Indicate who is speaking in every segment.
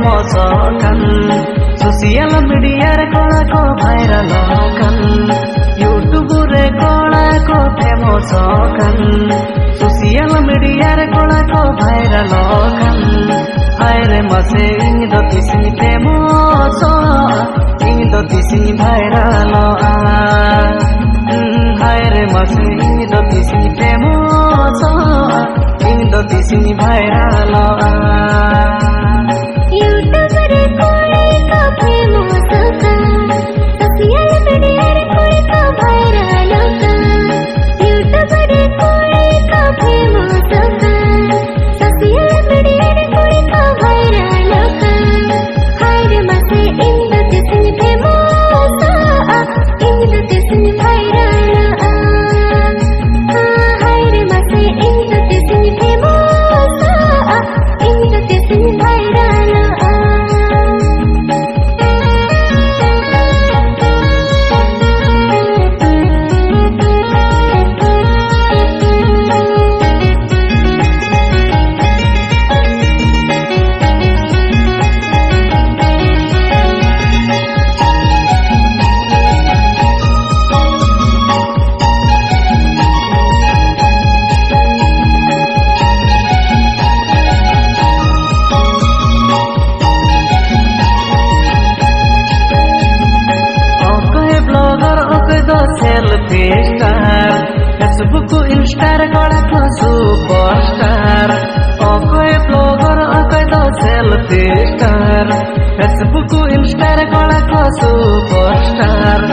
Speaker 1: famous kan social media रे Cola को viral kan YouTube रे कोला को फेमस kan सोशल मीडिया रे कोला को भाइरल kan हाय रे मसे इन दो तिसिनी फेमस इन दो तिसिनी भाइरल हाय रे मसे इन दो तिसिनी फेमस इन दो तिसिनी भाइरल
Speaker 2: यूट्यूब रे कोई का फेमस का सोशल मीडिया रे कोई का भाइरल का यूट्यूब रे कोई का फेमस का सोशल मीडिया रे कोई का भाइरल का हाय रे मसे इन दो तिसिनी फेमस इन दो तिसिनी भाइरल हाय रे मसे इन दो तिसिनी फेमस इन दो तिसिनी भाइरल
Speaker 1: सेल्फी स्टार फेसबुक इंस्टार कोला को सुपरस्टार ओकोय ब्लॉगर ओकोय दो सेल्फी स्टार फेसबुक इंस्टार कोला को सुपरस्टार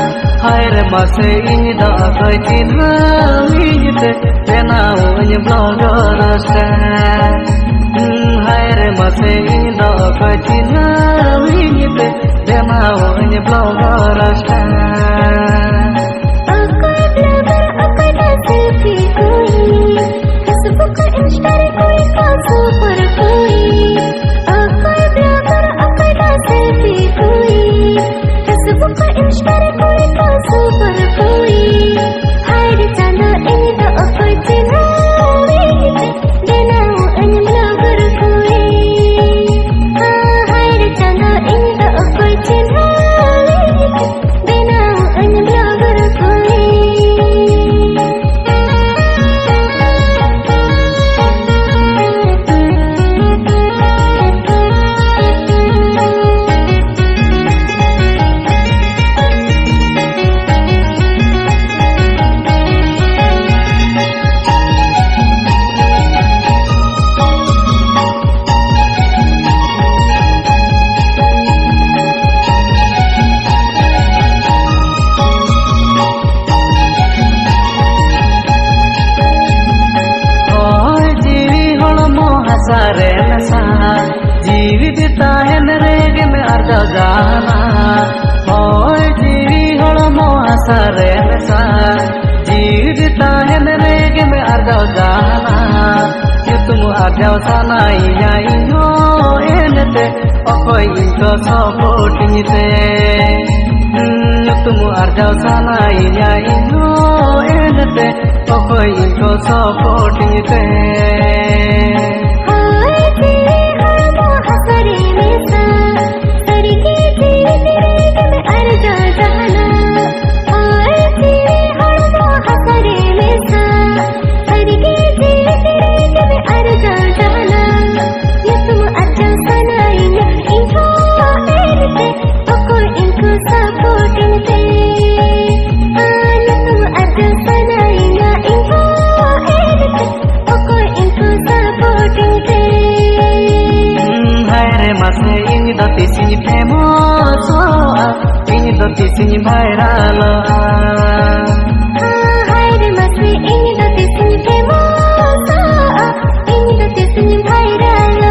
Speaker 1: हाय रे मसे इन दो ओकोय चिन्हिते बनाओ इन ब्लॉगर स्टार हाय रे मसे इन दो ओकोय चिन्हिते बनाओ इन ब्लॉगर स्टार
Speaker 2: फेसबुक इंस्टा रे कोई का सुपर कोई कोई ब्लॉगर कोई का सेल्फी कोई फेसबुक इंस्टा रे कोई का सुपर कोई हाय रे चांदो इन तो कोई चिन्हित बनाओ इन ब्लॉगर कोई हाय रे चांदो इन तो कोई चिन्हित बनाओ इन ब्लॉगर कोई
Speaker 1: सारे नशा जीवित है नरेग में अर्ध जाना ओए जीवी हलो मोह सारे नशा जीवित है नरेग में अर्ध जाना ये तुम अर्ध साना ही हो एनते ओकोय इनको सपोर्टिंग ते ये तुम अर्ध साना ही हो एनते ओकोय इनको सपोर्टिंग ते ini do tisini famous ini do tisini viral
Speaker 2: hai re mase ini do tisini famous ini do tisini viral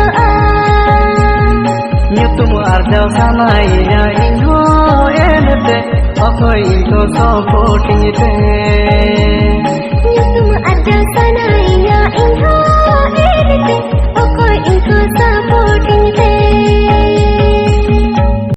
Speaker 1: nyutumu arjau sana ina ingo enete okoy into supporting te
Speaker 2: nyutumu arjau sana